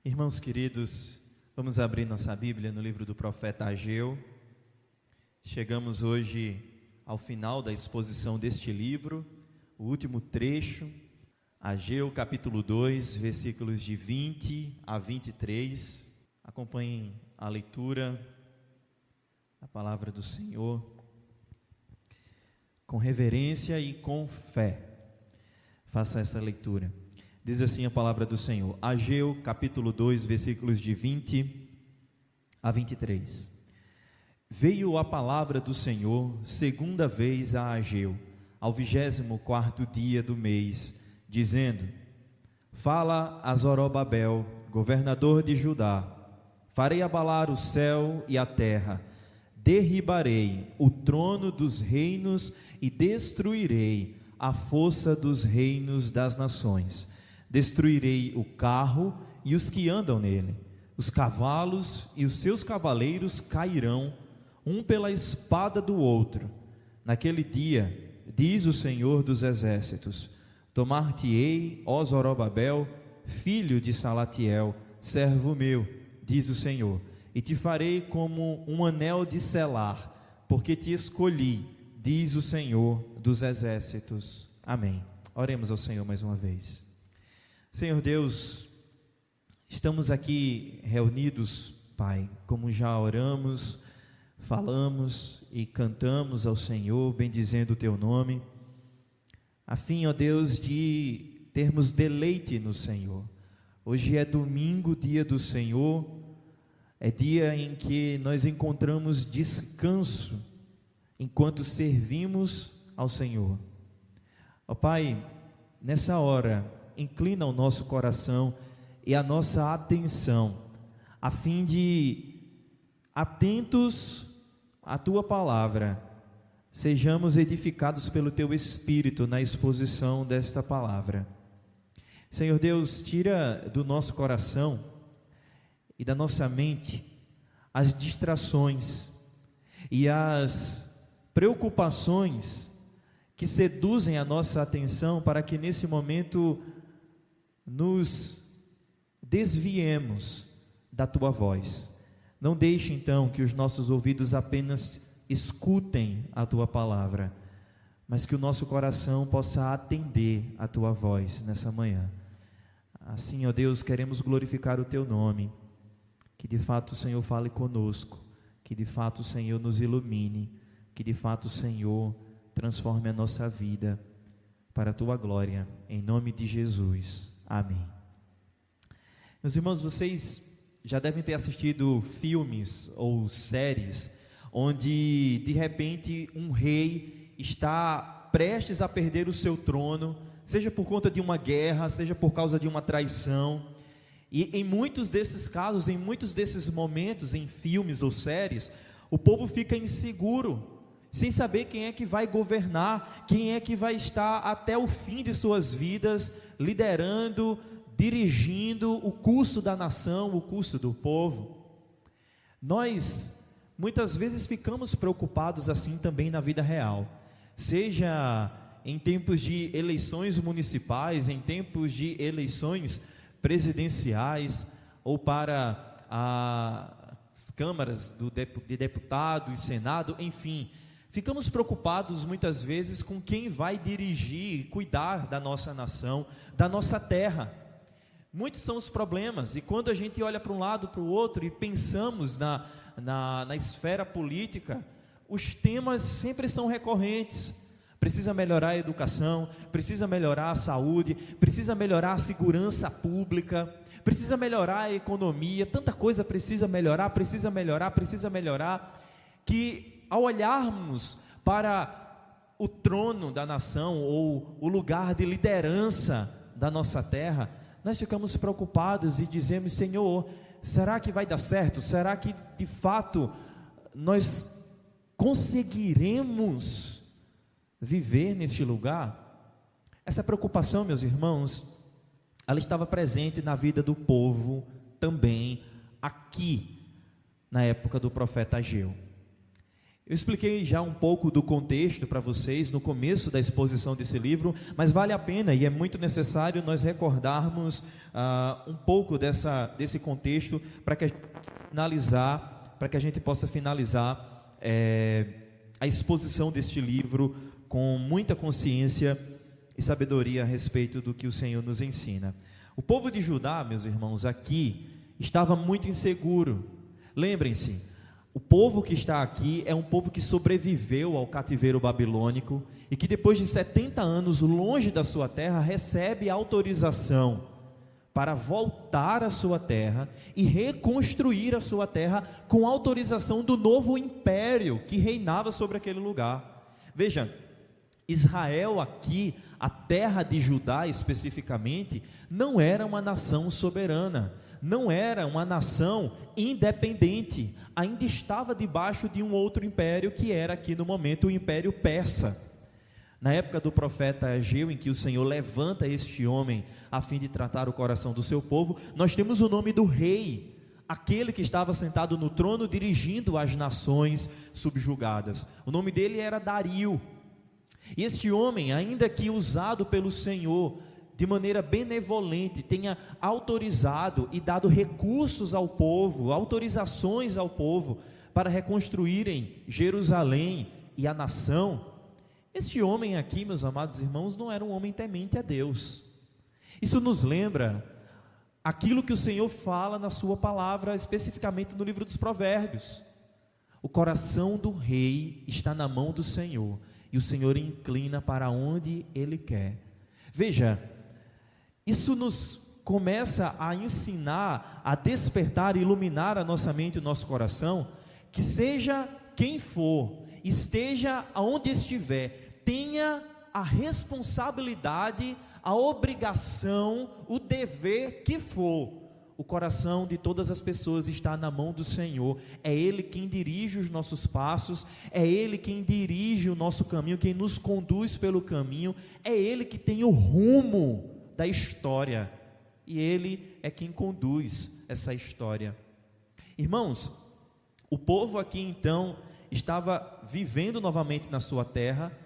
Irmãos queridos, vamos abrir nossa Bíblia no livro do profeta Ageu. Chegamos hoje ao final da exposição deste livro, o último trecho, Ageu capítulo 2, versículos de 20 a 23. Acompanhem a leitura da palavra do Senhor com reverência e com fé. Faça essa leitura. Diz assim a palavra do Senhor, Ageu capítulo 2, versículos de 20 a 23. Veio a palavra do Senhor segunda vez a Ageu, ao 24º dia do mês, dizendo: Fala a Zorobabel, governador de Judá, farei abalar o céu e a terra, derribarei o trono dos reinos e destruirei a força dos reinos das nações. Destruirei o carro e os que andam nele, os cavalos e os seus cavaleiros cairão, um pela espada do outro. Naquele dia, diz o Senhor dos exércitos, tomar-te-ei, ó Zorobabel, filho de Salatiel, servo meu, diz o Senhor, e te farei como um anel de selar, porque te escolhi, diz o Senhor dos exércitos. Amém. Oremos ao Senhor mais uma vez. Senhor Deus, estamos aqui reunidos, Pai, como já oramos, falamos e cantamos ao Senhor, bendizendo o Teu nome, a fim, ó Deus, de termos deleite no Senhor. Hoje é domingo, dia do Senhor, é dia em que nós encontramos descanso, enquanto servimos ao Senhor. Ó Pai, nessa hora, inclina o nosso coração e a nossa atenção, a fim de, atentos à Tua palavra, sejamos edificados pelo Teu Espírito na exposição desta palavra. Senhor Deus, tira do nosso coração e da nossa mente as distrações e as preocupações que seduzem a nossa atenção, para que nesse momento nos desviemos da Tua voz. Não deixe então que os nossos ouvidos apenas escutem a Tua palavra, mas que o nosso coração possa atender a Tua voz nessa manhã. Assim, ó Deus, queremos glorificar o Teu nome, que de fato o Senhor fale conosco, que de fato o Senhor nos ilumine, que de fato o Senhor transforme a nossa vida para a Tua glória, em nome de Jesus. Amém. Meus irmãos, vocês já devem ter assistido filmes ou séries onde de repente um rei está prestes a perder o seu trono, seja por conta de uma guerra, seja por causa de uma traição. E em muitos desses casos, em muitos desses momentos, em filmes ou séries, o povo fica inseguro, sem saber quem é que vai governar, quem é que vai estar até o fim de suas vidas, liderando, dirigindo o curso da nação, o curso do povo. Nós, muitas vezes, ficamos preocupados assim também na vida real, seja em tempos de eleições municipais, em tempos de eleições presidenciais, ou para as câmaras de deputado e senado, enfim. Ficamos preocupados muitas vezes com quem vai dirigir e cuidar da nossa nação, da nossa terra. Muitos são os problemas, e quando a gente olha para um lado, para o outro, e pensamos na esfera política, os temas sempre são recorrentes. Precisa melhorar a educação, precisa melhorar a saúde, precisa melhorar a segurança pública, precisa melhorar a economia, tanta coisa precisa melhorar, que ao olharmos para o trono da nação, ou o lugar de liderança da nossa terra, nós ficamos preocupados e dizemos: Senhor, será que vai dar certo? Será que de fato nós conseguiremos viver neste lugar? Essa preocupação, meus irmãos, ela estava presente na vida do povo também aqui na época do profeta Ageu. Eu expliquei já um pouco do contexto para vocês no começo da exposição desse livro, mas vale a pena e é muito necessário nós recordarmos um pouco desse contexto para que a gente possa finalizar a exposição deste livro com muita consciência e sabedoria a respeito do que o Senhor nos ensina. O povo de Judá, meus irmãos, aqui estava muito inseguro. Lembrem-se, o povo que está aqui é um povo que sobreviveu ao cativeiro babilônico e que depois de 70 anos longe da sua terra recebe autorização para voltar à sua terra e reconstruir a sua terra com autorização do novo império que reinava sobre aquele lugar. Veja, Israel aqui, a terra de Judá especificamente, não era uma nação soberana, não era uma nação independente, ainda estava debaixo de um outro império que era aqui no momento o Império Persa. Na época do profeta Ageu, em que o Senhor levanta este homem a fim de tratar o coração do seu povo, nós temos o nome do rei, aquele que estava sentado no trono dirigindo as nações subjugadas. O nome dele era Dario. E este homem, ainda que usado pelo Senhor de maneira benevolente, tenha autorizado e dado recursos ao povo, autorizações ao povo para reconstruírem Jerusalém e a nação, este homem aqui, meus amados irmãos, não era um homem temente a Deus. Isso nos lembra aquilo que o Senhor fala na sua palavra, especificamente no livro dos Provérbios. O coração do rei está na mão do Senhor, e o Senhor inclina para onde Ele quer. Veja, isso nos começa a ensinar, a despertar, iluminar a nossa mente e o nosso coração, que seja quem for, esteja aonde estiver, tenha a responsabilidade, a obrigação, o dever que for, o coração de todas as pessoas está na mão do Senhor. É Ele quem dirige os nossos passos, é Ele quem dirige o nosso caminho, quem nos conduz pelo caminho, é Ele que tem o rumo da história, e Ele é quem conduz essa história. Irmãos, o povo aqui então estava vivendo novamente na sua terra,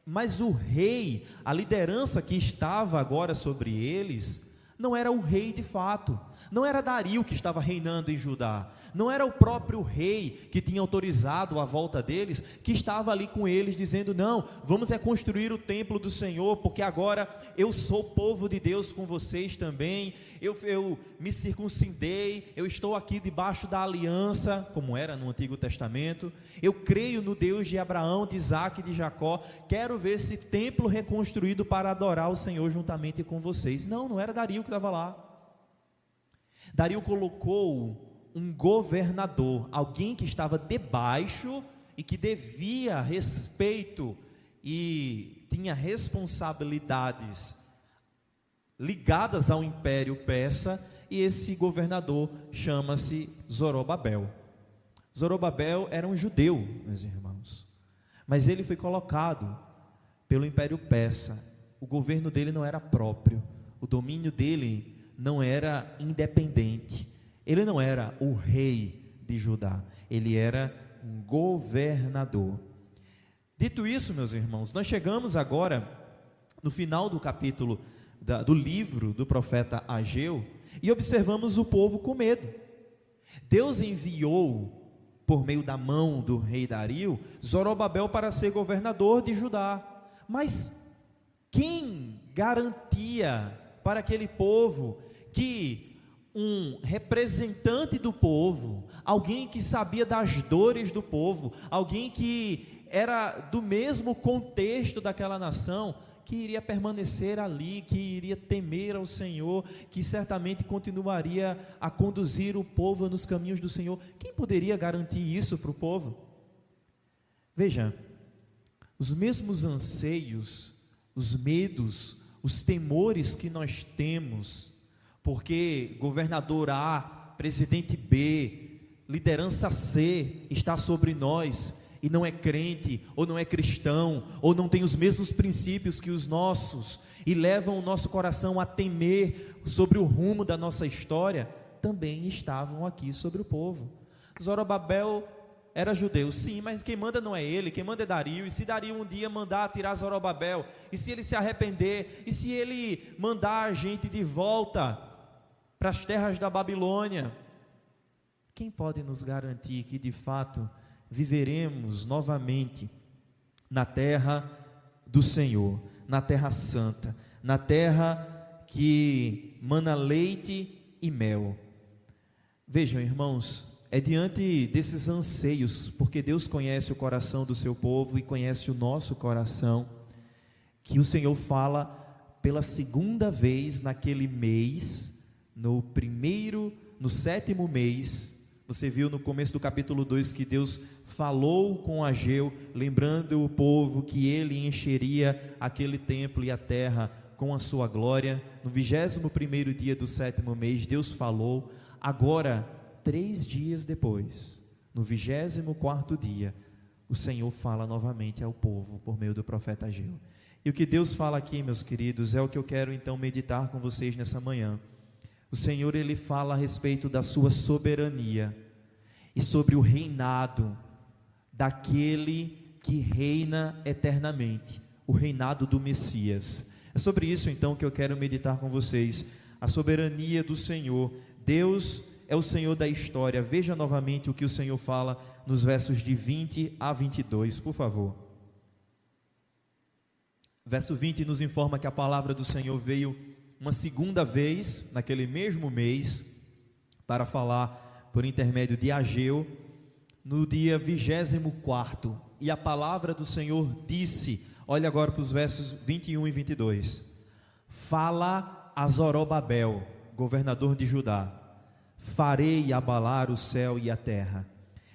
mas o rei, a liderança que estava agora sobre eles, não era o rei de fato, não era Dario que estava reinando em Judá, não era o próprio rei que tinha autorizado a volta deles, que estava ali com eles dizendo: não, vamos reconstruir o templo do Senhor, porque agora eu sou povo de Deus com vocês também, eu me circuncidei, eu estou aqui debaixo da aliança, como era no Antigo Testamento, eu creio no Deus de Abraão, de Isaque e de Jacó, quero ver esse templo reconstruído para adorar o Senhor juntamente com vocês. Não era Dario que estava lá. Dario colocou um governador, alguém que estava debaixo e que devia respeito e tinha responsabilidades ligadas ao Império Persa, e esse governador chama-se Zorobabel. Zorobabel era um judeu, meus irmãos, mas ele foi colocado pelo Império Persa. O governo dele não era próprio, o domínio dele não era independente, ele não era o rei de Judá, ele era um governador. Dito isso, meus irmãos, nós chegamos agora no final do capítulo do livro do profeta Ageu e observamos o povo com medo. Deus enviou, por meio da mão do rei Dario, Zorobabel para ser governador de Judá, mas quem garantia para aquele povo que um representante do povo, alguém que sabia das dores do povo, alguém que era do mesmo contexto daquela nação, que iria permanecer ali, que iria temer ao Senhor, que certamente continuaria a conduzir o povo nos caminhos do Senhor, quem poderia garantir isso para o povo? Veja, os mesmos anseios, os medos, os temores que nós temos, porque governador A, presidente B, liderança C está sobre nós, e não é crente, ou não é cristão, ou não tem os mesmos princípios que os nossos, e levam o nosso coração a temer sobre o rumo da nossa história, também estavam aqui sobre o povo. Zorobabel era judeu, sim, mas quem manda não é ele, quem manda é Dario. E se Dario um dia mandar tirar Zorobabel, e se ele se arrepender, e se ele mandar a gente de volta para as terras da Babilônia, quem pode nos garantir que de fato viveremos novamente na terra do Senhor, na terra santa, na terra que mana leite e mel? Vejam, irmãos, é diante desses anseios, porque Deus conhece o coração do seu povo e conhece o nosso coração, que o Senhor fala pela segunda vez naquele mês, no 7º mês. Você viu no começo do capítulo 2 que Deus falou com Ageu, lembrando o povo que ele encheria aquele templo e a terra com a sua glória. No 21º dia do 7º mês, Deus falou. Agora, 3 dias depois, no 24º dia, o Senhor fala novamente ao povo por meio do profeta Ageu. E o que Deus fala aqui, meus queridos, é o que eu quero então meditar com vocês nessa manhã. O Senhor, ele fala a respeito da sua soberania e sobre o reinado daquele que reina eternamente, o reinado do Messias. É sobre isso então que eu quero meditar com vocês, a soberania do Senhor. Deus é o Senhor da história. Veja novamente o que o Senhor fala nos versos de 20 a 22, por favor. Verso 20 nos informa que a palavra do Senhor veio uma segunda vez, naquele mesmo mês, para falar por intermédio de Ageu, no dia 24º, e a palavra do Senhor disse, olha agora para os versos 21 e 22, fala a Zorobabel, governador de Judá, farei abalar o céu e a terra,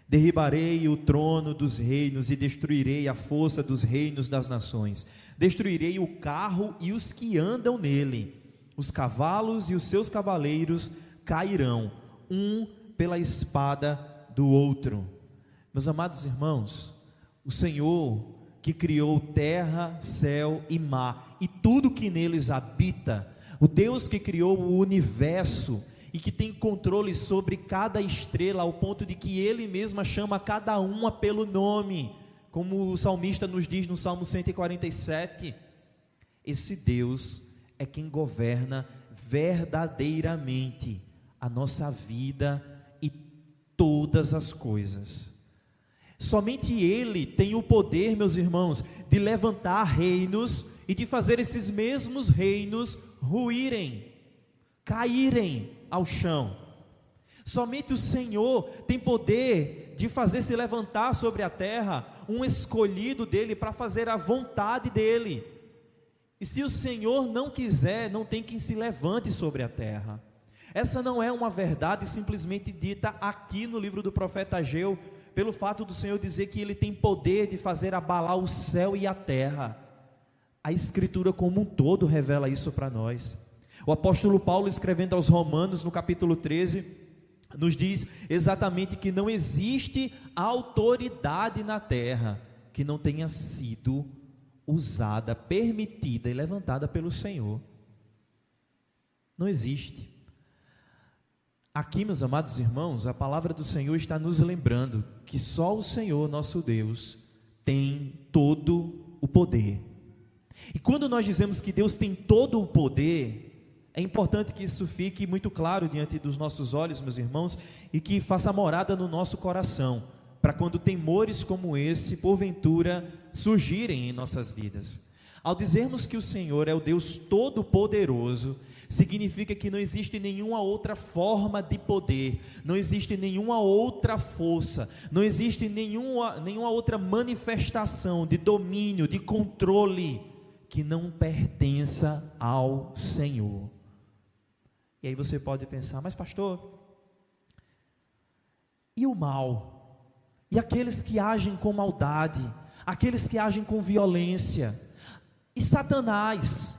derribarei o trono dos reinos e destruirei a força dos reinos das nações, destruirei o carro e os que andam nele, os cavalos e os seus cavaleiros cairão, um pela espada do outro. Meus amados irmãos, o Senhor que criou terra, céu e mar, e tudo que neles habita, o Deus que criou o universo, e que tem controle sobre cada estrela, ao ponto de que Ele mesmo chama cada uma pelo nome, como o salmista nos diz no Salmo 147, esse Deus é quem governa verdadeiramente a nossa vida e todas as coisas. Somente Ele tem o poder, meus irmãos, de levantar reinos e de fazer esses mesmos reinos ruírem, caírem ao chão. Somente o Senhor tem poder de fazer se levantar sobre a terra um escolhido dele para fazer a vontade dele. E se o Senhor não quiser, não tem quem se levante sobre a terra. Essa não é uma verdade simplesmente dita aqui no livro do profeta Ageu, pelo fato do Senhor dizer que Ele tem poder de fazer abalar o céu e a terra. A Escritura como um todo revela isso para nós. O apóstolo Paulo, escrevendo aos Romanos, no capítulo 13, nos diz exatamente que não existe autoridade na terra que não tenha sido usada, permitida e levantada pelo Senhor. Não existe. Aqui, meus amados irmãos, a palavra do Senhor está nos lembrando que só o Senhor, nosso Deus, tem todo o poder. E quando nós dizemos que Deus tem todo o poder, é importante que isso fique muito claro diante dos nossos olhos, meus irmãos, e que faça morada no nosso coração, para quando temores como esse, porventura, surgirem em nossas vidas. Ao dizermos que o Senhor é o Deus Todo-Poderoso, significa que não existe nenhuma outra forma de poder, não existe nenhuma outra força, não existe nenhuma outra manifestação de domínio, de controle, que não pertença ao Senhor. E aí você pode pensar, mas pastor, e o mal? E aqueles que agem com maldade, aqueles que agem com violência, e Satanás,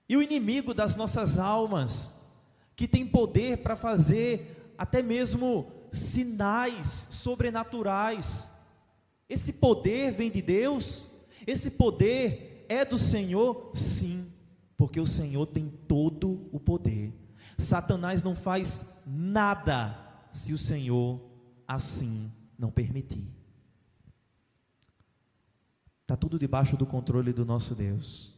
e o inimigo das nossas almas, que tem poder para fazer até mesmo sinais sobrenaturais, esse poder vem de Deus? Esse poder é do Senhor? Sim, porque o Senhor tem todo o poder. Satanás não faz nada se o Senhor assim não permitir. Está tudo debaixo do controle do nosso Deus.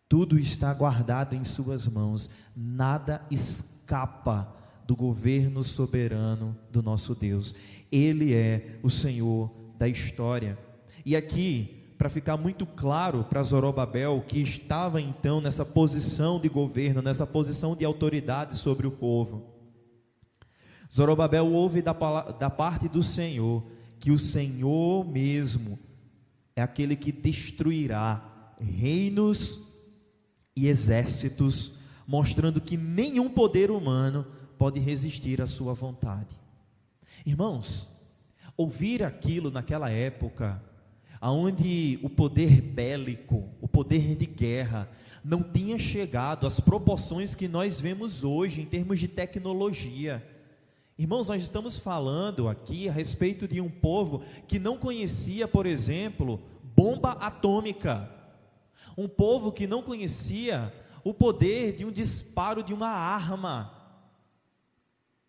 Tudo está guardado em suas mãos. Nada escapa do governo soberano do nosso Deus. Ele é o Senhor da história. E aqui, para ficar muito claro para Zorobabel, que estava então nessa posição de governo, nessa posição de autoridade sobre o povo, Zorobabel ouve da parte do Senhor, que o Senhor mesmo é aquele que destruirá reinos e exércitos, mostrando que nenhum poder humano pode resistir à sua vontade. Irmãos, ouvir aquilo naquela época, onde o poder bélico, o poder de guerra, não tinha chegado às proporções que nós vemos hoje em termos de tecnologia. Irmãos, nós estamos falando aqui a respeito de um povo que não conhecia, por exemplo, bomba atômica. Um povo que não conhecia o poder de um disparo de uma arma.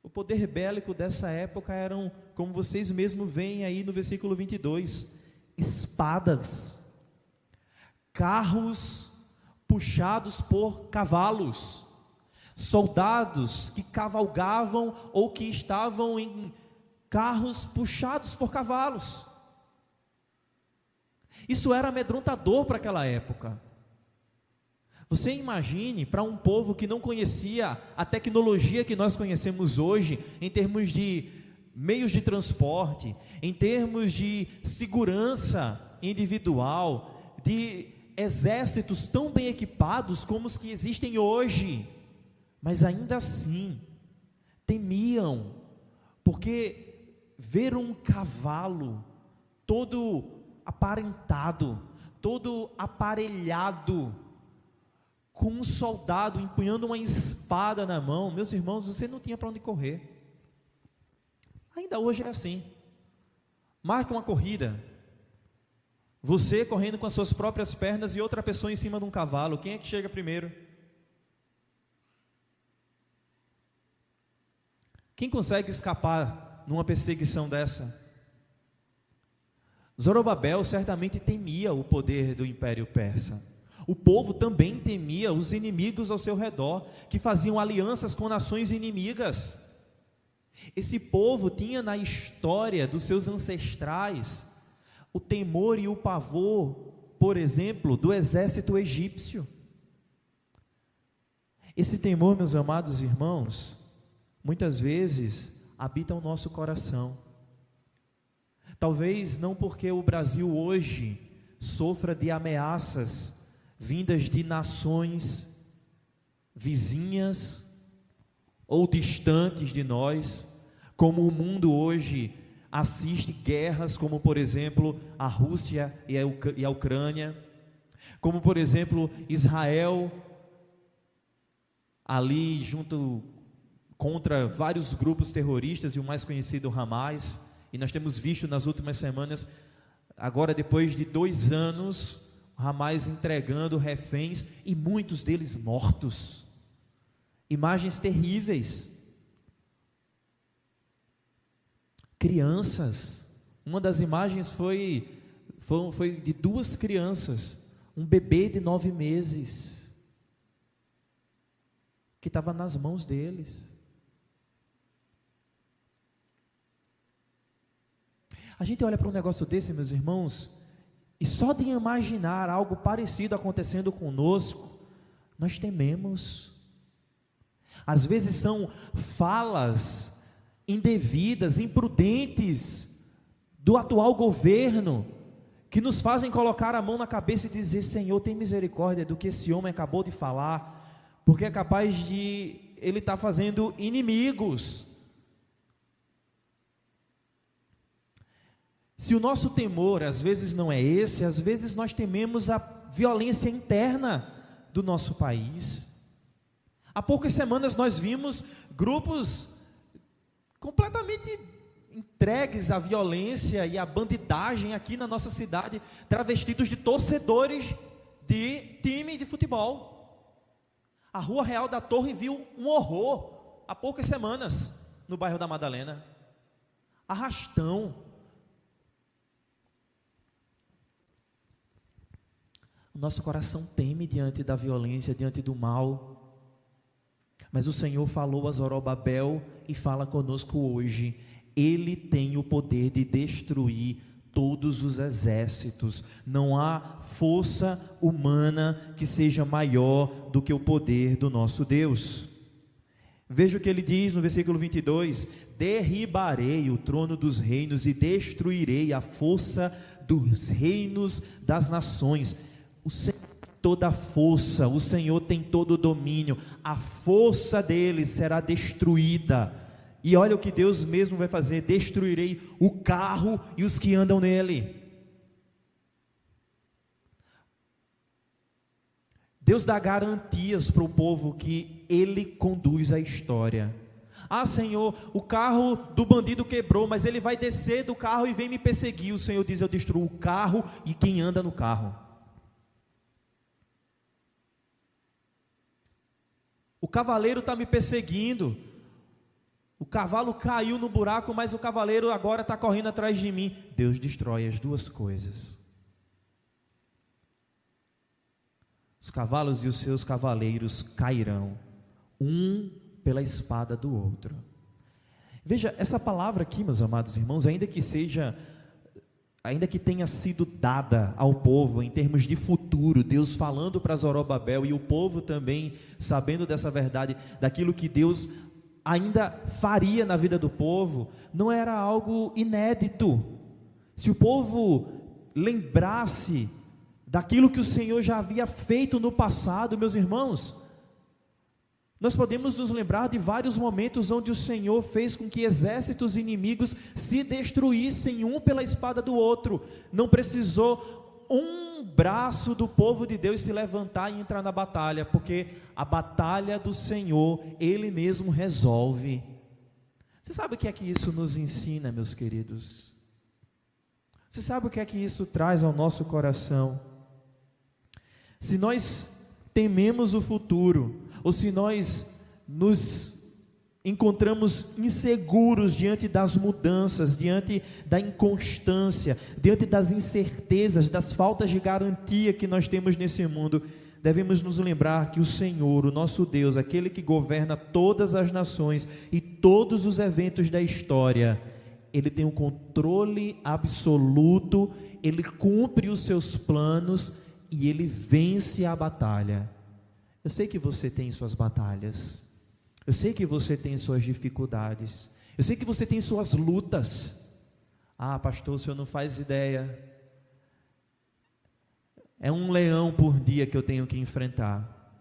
O poder bélico dessa época eram, como vocês mesmos veem aí no versículo 22, espadas, carros puxados por cavalos, soldados que cavalgavam ou que estavam em carros puxados por cavalos. Isso era amedrontador para aquela época. Você imagine para um povo que não conhecia a tecnologia que nós conhecemos hoje, em termos de meios de transporte, em termos de segurança individual, de exércitos tão bem equipados como os que existem hoje, mas ainda assim temiam, porque ver um cavalo todo aparentado, todo aparelhado, com um soldado empunhando uma espada na mão, meus irmãos, você não tinha para onde correr. Ainda hoje é assim. Marca uma corrida, você correndo com as suas próprias pernas e outra pessoa em cima de um cavalo, quem é que chega primeiro? Quem consegue escapar numa perseguição dessa? Zorobabel certamente temia o poder do Império Persa. O povo também temia os inimigos ao seu redor, que faziam alianças com nações inimigas. Esse povo tinha na história dos seus ancestrais o temor e o pavor, por exemplo, do exército egípcio. Esse temor, meus amados irmãos, muitas vezes habita o nosso coração. Talvez não porque o Brasil hoje sofra de ameaças vindas de nações vizinhas ou distantes de nós, como o mundo hoje assiste guerras, como por exemplo a Rússia e a Ucrânia, como por exemplo Israel ali junto contra vários grupos terroristas e o mais conhecido, o Hamas. E nós temos visto nas últimas semanas, agora depois de 2 anos, o Hamas entregando reféns e muitos deles mortos. Imagens terríveis. Crianças. Uma das imagens foi de 2 crianças, um bebê de 9 meses, que estava nas mãos deles. A gente olha para um negócio desse, meus irmãos, e só de imaginar algo parecido acontecendo conosco, nós tememos. Às vezes são falas indevidas, imprudentes do atual governo, que nos fazem colocar a mão na cabeça e dizer: Senhor, tem misericórdia do que esse homem acabou de falar, porque é capaz de ele estar fazendo inimigos. Se o nosso temor às vezes não é esse, às vezes nós tememos a violência interna do nosso país. Há poucas semanas nós vimos grupos completamente entregues à violência e à bandidagem aqui na nossa cidade, travestidos de torcedores de time de futebol. A Rua Real da Torre viu um horror há poucas semanas no bairro da Madalena. Arrastão, nosso coração teme diante da violência, diante do mal. Mas o Senhor falou a Zorobabel e fala conosco hoje. Ele tem o poder de destruir todos os exércitos. Não há força humana que seja maior do que o poder do nosso Deus. Veja o que ele diz no versículo 22: derribarei o trono dos reinos e destruirei a força dos reinos das nações. O Senhor tem toda a força, o Senhor tem todo o domínio, a força dele será destruída. E olha o que Deus mesmo vai fazer: destruirei o carro e os que andam nele. Deus dá garantias para o povo que Ele conduz a história. Ah, Senhor, o carro do bandido quebrou, mas ele vai descer do carro e vem me perseguir. O Senhor diz: eu destruo o carro e quem anda no carro. O cavaleiro está me perseguindo. O cavalo caiu no buraco, mas o cavaleiro agora está correndo atrás de mim. Deus destrói as duas coisas. Os cavalos e os seus cavaleiros cairão, um pela espada do outro. Veja, essa palavra aqui, meus amados irmãos, ainda que tenha sido dada ao povo em termos de futuro, Deus falando para Zorobabel e o povo também sabendo dessa verdade, daquilo que Deus ainda faria na vida do povo, não era algo inédito. Se o povo lembrasse daquilo que o Senhor já havia feito no passado, meus irmãos, nós podemos nos lembrar de vários momentos onde o Senhor fez com que exércitos inimigos se destruíssem um pela espada do outro. Não precisou um braço do povo de Deus se levantar e entrar na batalha, porque a batalha do Senhor, Ele mesmo resolve. Você sabe o que é que isso nos ensina, meus queridos? Você sabe o que é que isso traz ao nosso coração? Se nós tememos o futuro, ou se nós nos encontramos inseguros diante das mudanças, diante da inconstância, diante das incertezas, das faltas de garantia que nós temos nesse mundo, devemos nos lembrar que o Senhor, o nosso Deus, aquele que governa todas as nações e todos os eventos da história, Ele tem um controle absoluto, Ele cumpre os seus planos e Ele vence a batalha. Eu sei que você tem suas batalhas, eu sei que você tem suas dificuldades, eu sei que você tem suas lutas. Ah, pastor, o senhor não faz ideia, é um leão por dia que eu tenho que enfrentar,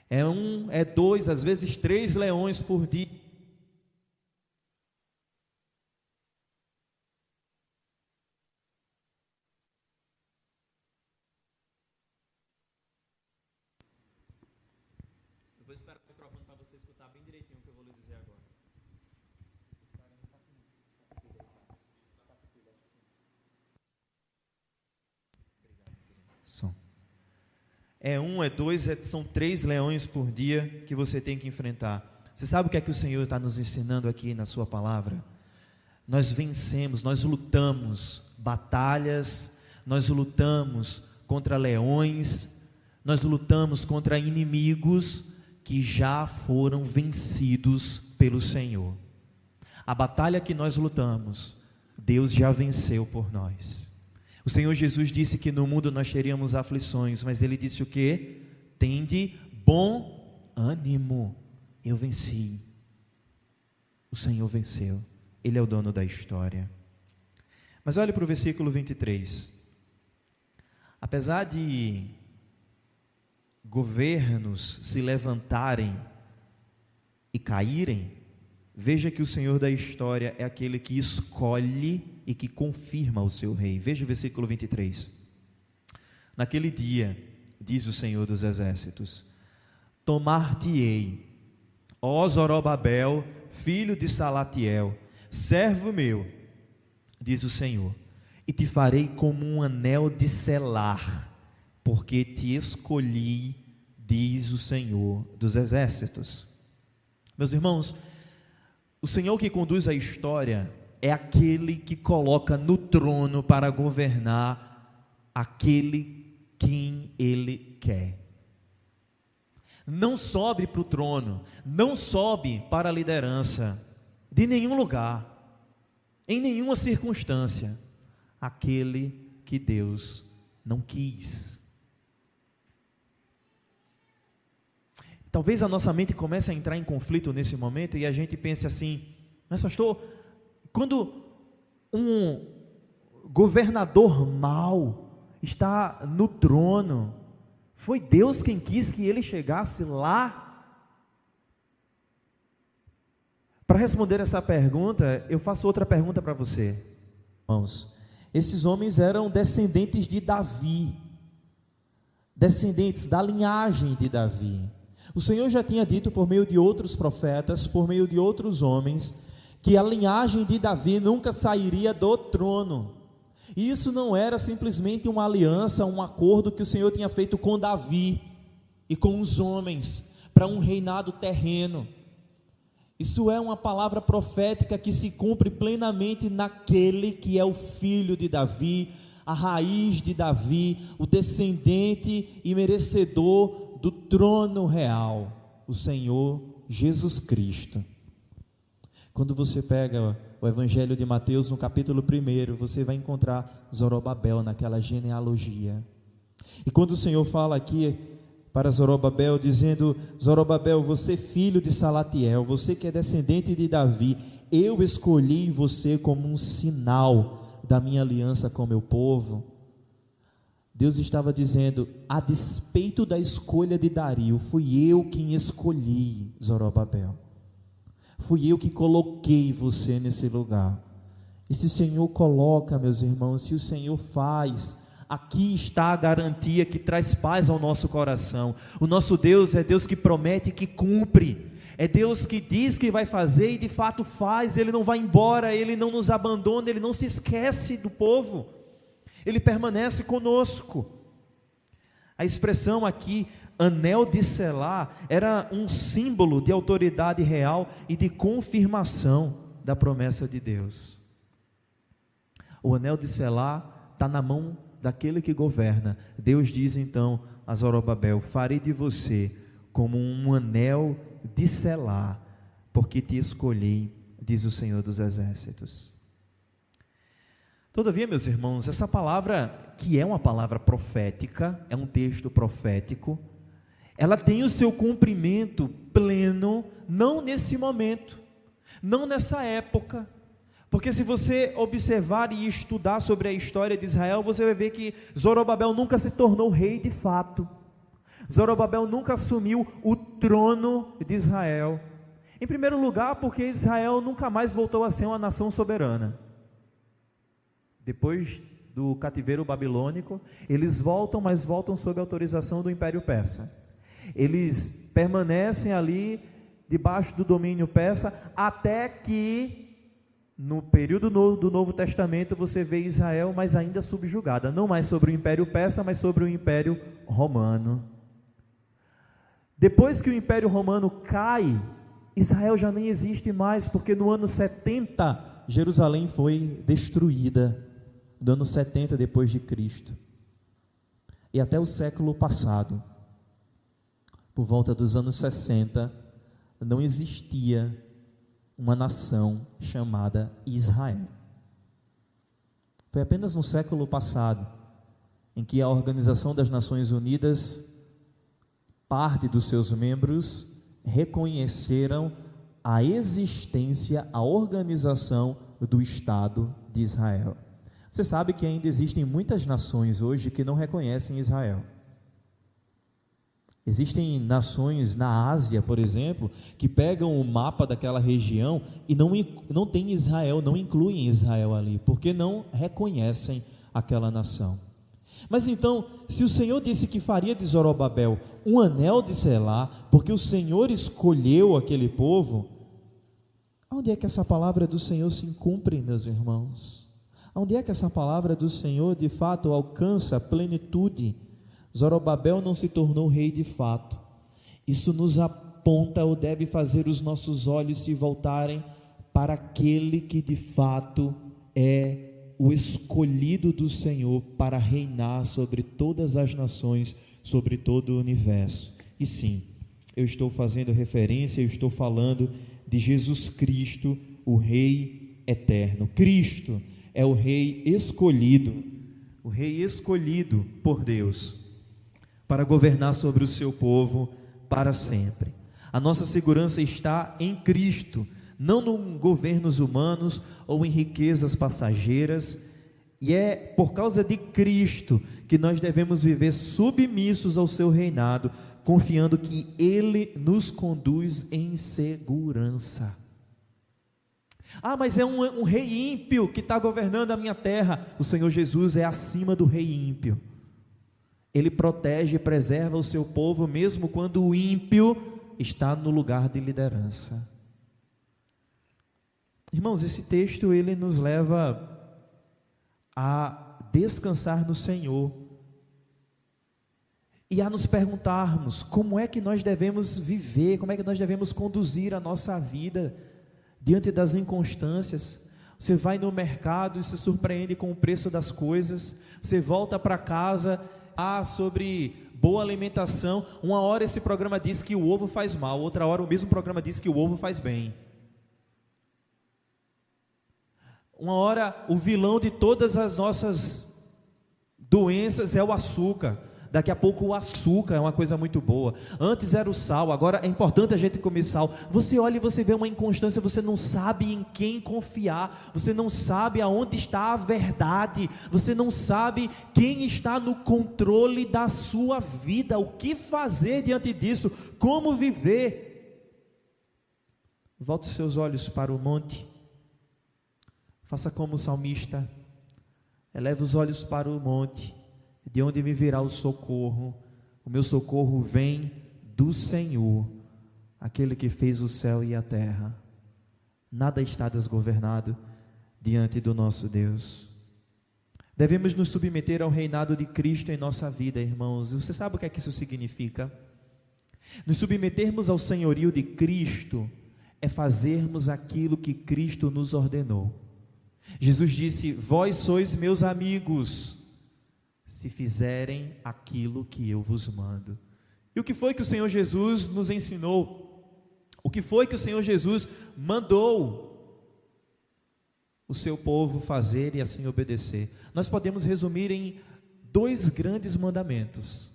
é dois, às vezes 3 leões por dia. Vou esperar o microfone para você escutar bem direitinho o que eu vou lhe dizer agora. Som. É 2, são 3 leões por dia que você tem que enfrentar. Você sabe o que é que o Senhor está nos ensinando aqui na sua palavra? Nós vencemos, nós lutamos batalhas, nós lutamos contra leões, nós lutamos contra inimigos que já foram vencidos pelo Senhor. A batalha que nós lutamos, Deus já venceu por nós. O Senhor Jesus disse que no mundo nós teríamos aflições, mas Ele disse o quê? Tende bom ânimo, eu venci. O Senhor venceu, Ele é o dono da história. Mas olhe para o versículo 23. Apesar de governos se levantarem e caírem, veja que o Senhor da história é aquele que escolhe e que confirma o seu rei. Veja o versículo 23. Naquele dia, diz o Senhor dos exércitos, tomar-te-ei, ó Zorobabel, filho de Salatiel, servo meu, diz o Senhor, e te farei como um anel de selar, porque te escolhi, diz o Senhor dos exércitos. Meus irmãos, o Senhor que conduz a história é aquele que coloca no trono para governar aquele quem Ele quer. Não sobe para o trono, não sobe para a liderança de nenhum lugar, em nenhuma circunstância, aquele que Deus não quis. Talvez a nossa mente comece a entrar em conflito nesse momento e a gente pense assim: mas pastor, quando um governador mau está no trono, foi Deus quem quis que ele chegasse lá? Para responder essa pergunta, eu faço outra pergunta para você, irmãos. Esses homens eram descendentes de Davi, descendentes da linhagem de Davi. O Senhor já tinha dito por meio de outros profetas, por meio de outros homens, que a linhagem de Davi nunca sairia do trono. E isso não era simplesmente uma aliança, um acordo que o Senhor tinha feito com Davi e com os homens para um reinado terreno. Isso é uma palavra profética que se cumpre plenamente naquele que é o filho de Davi, a raiz de Davi, o descendente e merecedor do trono real, o Senhor Jesus Cristo. Quando você pega o Evangelho de Mateus no capítulo 1, você vai encontrar Zorobabel naquela genealogia. E quando o Senhor fala aqui para Zorobabel, dizendo: Zorobabel, você filho de Salatiel, você que é descendente de Davi, eu escolhi você como um sinal da minha aliança com meu povo. Deus estava dizendo: a despeito da escolha de Dario, fui eu quem escolhi Zorobabel, fui eu que coloquei você nesse lugar. E se o Senhor coloca, meus irmãos, se o Senhor faz, aqui está a garantia que traz paz ao nosso coração. O nosso Deus é Deus que promete e que cumpre, é Deus que diz que vai fazer e de fato faz. Ele não vai embora, Ele não nos abandona, Ele não se esquece do povo, Ele permanece conosco. A expressão aqui, anel de selar, era um símbolo de autoridade real e de confirmação da promessa de Deus. O anel de selar está na mão daquele que governa. Deus diz então a Zorobabel: farei de você como um anel de selar, porque te escolhi, diz o Senhor dos Exércitos. Todavia, meus irmãos, essa palavra, que é uma palavra profética, é um texto profético, ela tem o seu cumprimento pleno, não nesse momento, não nessa época, porque se você observar e estudar sobre a história de Israel, você vai ver que Zorobabel nunca se tornou rei de fato, Zorobabel nunca assumiu o trono de Israel, em primeiro lugar porque Israel nunca mais voltou a ser uma nação soberana. Depois do cativeiro babilônico, eles voltam, mas voltam sob a autorização do Império Persa. Eles permanecem ali debaixo do domínio persa, até que no período do Novo Testamento você vê Israel, mas ainda subjugada, não mais sobre o Império Persa, mas sobre o Império Romano. Depois que o Império Romano cai, Israel já nem existe mais, porque no ano 70 Jerusalém foi destruída. Do ano 70 depois de Cristo, e até o século passado, por volta dos anos 60, não existia uma nação chamada Israel. Foi apenas no século passado em que a Organização das Nações Unidas, parte dos seus membros, reconheceram a existência, a organização do Estado de Israel. Você sabe que ainda existem muitas nações hoje que não reconhecem Israel. Existem nações na Ásia, por exemplo, que pegam o mapa daquela região e não tem Israel, não incluem Israel ali, porque não reconhecem aquela nação. Mas então, se o Senhor disse que faria de Zorobabel um anel de selar, porque o Senhor escolheu aquele povo, onde é que essa palavra do Senhor se cumpre, meus irmãos? Onde é que essa palavra do Senhor de fato alcança plenitude? Zorobabel não se tornou rei de fato. Isso nos aponta ou deve fazer os nossos olhos se voltarem para aquele que de fato é o escolhido do Senhor para reinar sobre todas as nações, sobre todo o universo. E sim, eu estou fazendo referência, eu estou falando de Jesus Cristo, o Rei eterno. Cristo é o Rei escolhido por Deus, para governar sobre o seu povo para sempre. A nossa segurança está em Cristo, não em governos humanos ou em riquezas passageiras, e é por causa de Cristo que nós devemos viver submissos ao seu reinado, confiando que Ele nos conduz em segurança. Mas é um rei ímpio que está governando a minha terra. O Senhor Jesus é acima do rei ímpio. Ele protege e preserva o seu povo, mesmo quando o ímpio está no lugar de liderança. Irmãos, esse texto ele nos leva a descansar no Senhor e a nos perguntarmos como é que nós devemos viver, como é que nós devemos conduzir a nossa vida diante das inconstâncias. Você vai no mercado e se surpreende com o preço das coisas, você volta para casa, sobre boa alimentação, uma hora esse programa diz que o ovo faz mal, outra hora o mesmo programa diz que o ovo faz bem. Uma hora o vilão de todas as nossas doenças é o açúcar, daqui a pouco o açúcar é uma coisa muito boa. Antes era o sal, agora é importante a gente comer sal. Você olha e você vê uma inconstância, você não sabe em quem confiar, você não sabe aonde está a verdade, você não sabe quem está no controle da sua vida, o que fazer diante disso, como viver. Volte os seus olhos para o monte. Faça como o salmista, eleva os olhos para o monte, de onde me virá o socorro. O meu socorro vem do Senhor, aquele que fez o céu e a terra. Nada está desgovernado diante do nosso Deus. Devemos nos submeter ao reinado de Cristo em nossa vida, irmãos. Você sabe o que é que isso significa? Nos submetermos ao senhorio de Cristo é fazermos aquilo que Cristo nos ordenou. Jesus disse: vós sois meus amigos, se fizerem aquilo que eu vos mando. E o que foi que o Senhor Jesus nos ensinou? O que foi que o Senhor Jesus mandou o seu povo fazer e assim obedecer? Nós podemos resumir em 2 grandes mandamentos.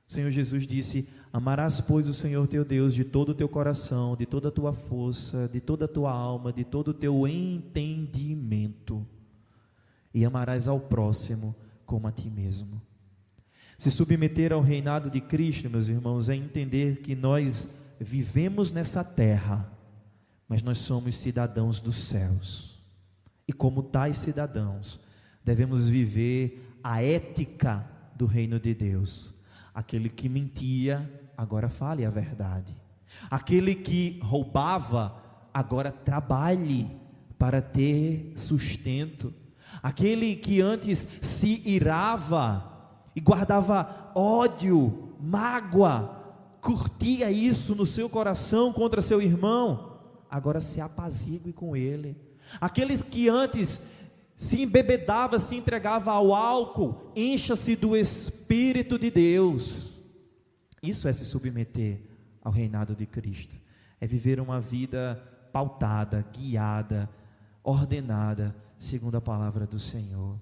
O Senhor Jesus disse: amarás, pois, o Senhor teu Deus de todo o teu coração, de toda a tua força, de toda a tua alma, de todo o teu entendimento, e amarás ao próximo como a ti mesmo. Se submeter ao reinado de Cristo, meus irmãos, é entender que nós vivemos nessa terra, mas nós somos cidadãos dos céus, e como tais cidadãos, devemos viver a ética do reino de Deus. Aquele que mentia, agora fale a verdade. Aquele que roubava, agora trabalhe para ter sustento. Aquele que antes se irava e guardava ódio, mágoa, curtia isso no seu coração contra seu irmão, agora se apazigue com ele. Aqueles que antes se embebedava, se entregava ao álcool, encha-se do Espírito de Deus. Isso é se submeter ao reinado de Cristo, é viver uma vida pautada, guiada, ordenada, segundo a palavra do Senhor.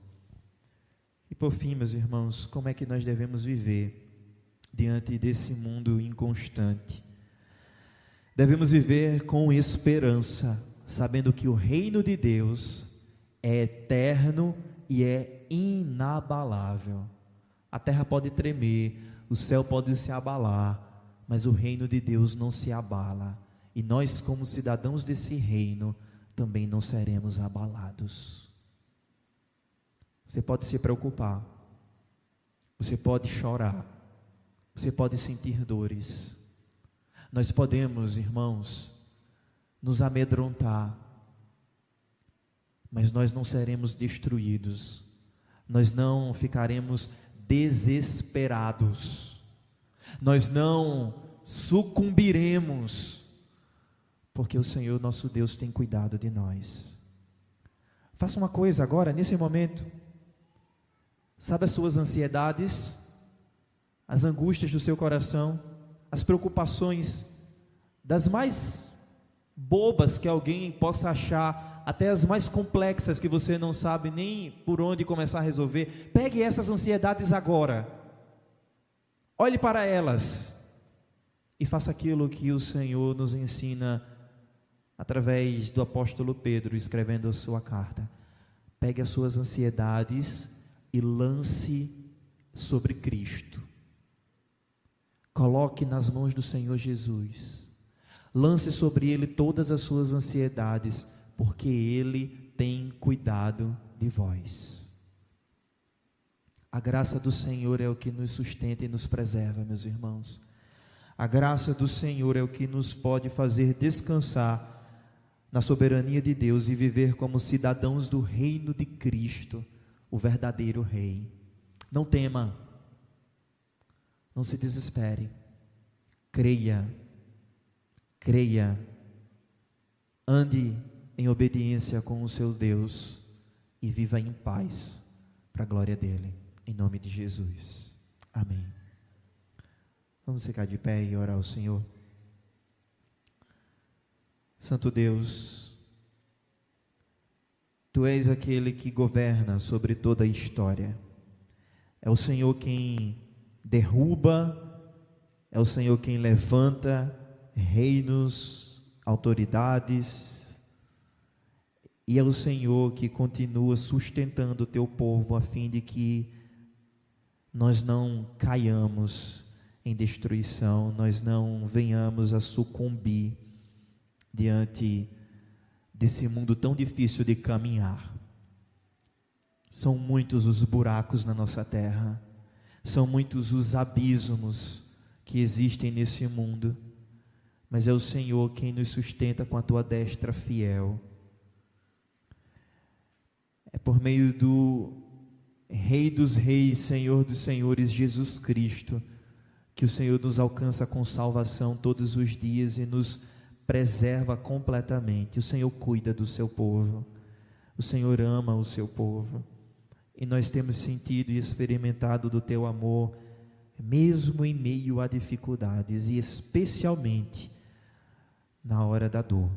E por fim, meus irmãos, como é que nós devemos viver diante desse mundo inconstante? Devemos viver com esperança, sabendo que o reino de Deus é eterno e é inabalável. A terra pode tremer, o céu pode se abalar, mas o reino de Deus não se abala, e nós, como cidadãos desse reino, também não seremos abalados. Você pode se preocupar, você pode chorar, você pode sentir dores, nós podemos, irmãos, nos amedrontar, mas nós não seremos destruídos, nós não ficaremos desesperados, nós não sucumbiremos, porque o Senhor nosso Deus tem cuidado de nós. Faça uma coisa agora, nesse momento. Sabe as suas ansiedades, as angústias do seu coração, as preocupações, das mais bobas que alguém possa achar, até as mais complexas que você não sabe nem por onde começar a resolver. Pegue essas ansiedades agora, olhe para elas e faça aquilo que o Senhor nos ensina através do apóstolo Pedro, escrevendo a sua carta. Pegue as suas ansiedades e lance sobre Cristo. Coloque nas mãos do Senhor Jesus. Lance sobre Ele todas as suas ansiedades, porque Ele tem cuidado de vós. A graça do Senhor é o que nos sustenta e nos preserva, meus irmãos. A graça do Senhor é o que nos pode fazer descansar na soberania de Deus e viver como cidadãos do reino de Cristo, o verdadeiro Rei. Não tema, não se desespere, creia, ande em obediência com o seu Deus e viva em paz para a glória dele, em nome de Jesus, amém. Vamos ficar de pé e orar ao Senhor. Santo Deus, Tu és aquele que governa sobre toda a história. É o Senhor quem derruba, é o Senhor quem levanta reinos, autoridades, e é o Senhor que continua sustentando o Teu povo a fim de que nós não caiamos em destruição, nós não venhamos a sucumbir diante desse mundo tão difícil de caminhar. São muitos os buracos na nossa terra, são muitos os abismos que existem nesse mundo, mas é o Senhor quem nos sustenta com a Tua destra fiel. É por meio do Rei dos Reis, Senhor dos Senhores, Jesus Cristo, que o Senhor nos alcança com salvação todos os dias e nos preserva completamente. O Senhor cuida do seu povo, o Senhor ama o seu povo, e nós temos sentido e experimentado do Teu amor, mesmo em meio a dificuldades, e especialmente na hora da dor.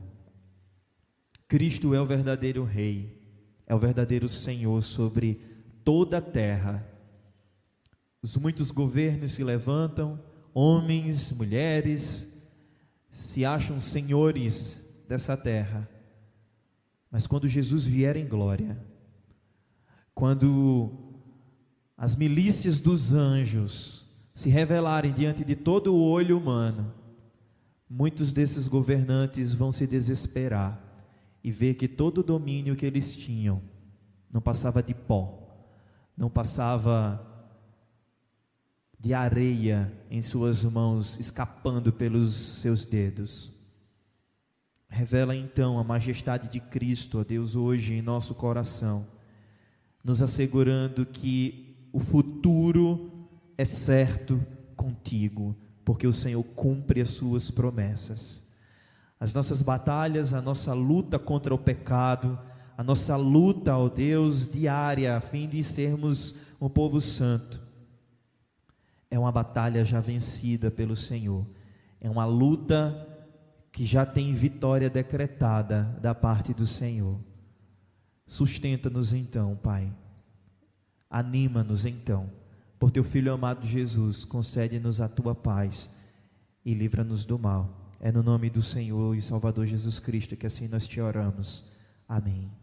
Cristo é o verdadeiro Rei, é o verdadeiro Senhor sobre toda a terra. Os muitos governos se levantam, homens, mulheres, se acham senhores dessa terra, mas quando Jesus vier em glória, quando as milícias dos anjos se revelarem diante de todo o olho humano, muitos desses governantes vão se desesperar e ver que todo o domínio que eles tinham não passava de pó, não passava de areia em suas mãos, escapando pelos seus dedos. Revela então a majestade de Cristo, ó Deus, hoje em nosso coração, nos assegurando que o futuro é certo contigo, porque o Senhor cumpre as suas promessas. As nossas batalhas, a nossa luta contra o pecado, a nossa luta, ó Deus, diária, a fim de sermos um povo santo, é uma batalha já vencida pelo Senhor, é uma luta que já tem vitória decretada da parte do Senhor. Sustenta-nos então, Pai, anima-nos então, por Teu Filho amado Jesus, concede-nos a Tua paz e livra-nos do mal. É no nome do Senhor e Salvador Jesus Cristo que assim nós Te oramos. Amém.